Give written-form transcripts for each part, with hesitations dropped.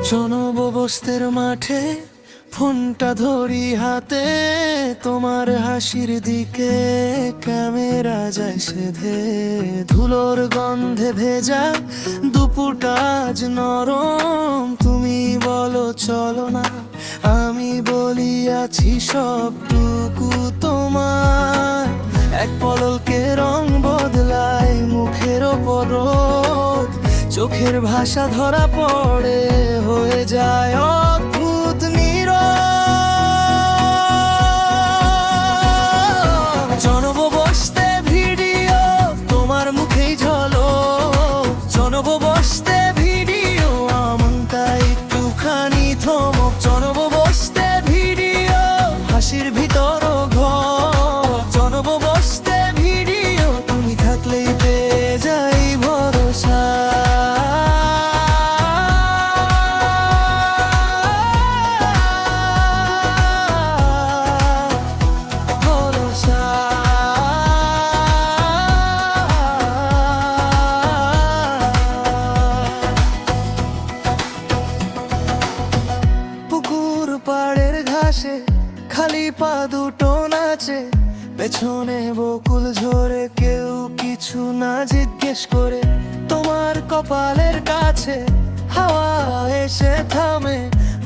জনবস্তির মাঠে ফোনটা ধরি হাতে, তোমার হাসির দিকে ক্যামেরা যায় সেধে। ধুলোর গন্ধে ভেজা দুপুরটা আজ নরম, তুমি বলো চলো না, আমি বলি আছি সবটুকু তোমার। এক পলকে রং বদলায় মুখের ওপর, চোখের ভাষা ধরা পড়ে, হয়ে যায় অদ্ভুত নীরব। জনবস্তি ভিডিও, তোমার মুখেই ঝলক। জনবস্তি ভিডিও, আমনটা একটুখানি থমক। জনবস্তি ভিডিও, হাসির ভিতর ঘর। জনবস্তি ভিডিও, তুমি থাকলেই পেয়ে যাই ভরসা। পুকুর পাড়ের ঘাসে খালি পা দুটো নাচে, পেছনে বকুল ঝরে, কেউ কিছু না জিজ্ঞেস করে। তোমার কপালের কাছে হাওয়া এসে থামে,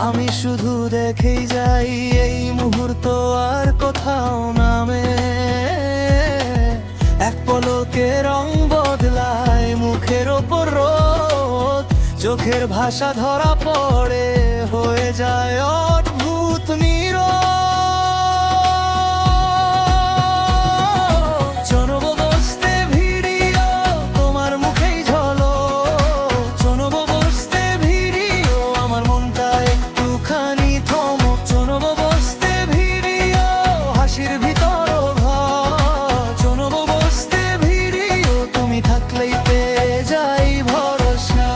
আমি শুধু দেখেই যাই, এই মুহূর্ত আর কোথাও নামে। এক পলকে রং বদলায় মুখের ওপর রোদ, চোখের ভাষা ধরা পড়ে, হয়ে যায় অদ্ভুত নীরব। জনবস্তি ভিডিও, তোমার মুখেই ঝলক। জনবস্তি ভিডিও, আমার মনটা একটুখানি থমক। জনবস্তি ভিডিও, হাসির ভিতর ঘর। জনবস্তি ভিডিও, তুমি থাকলেই পেয়ে যাই ভরসা।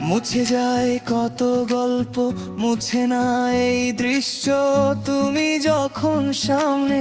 মুছে যায় কত গল্প, মুছে না এই দৃশ্য, তুমি যখন সামনে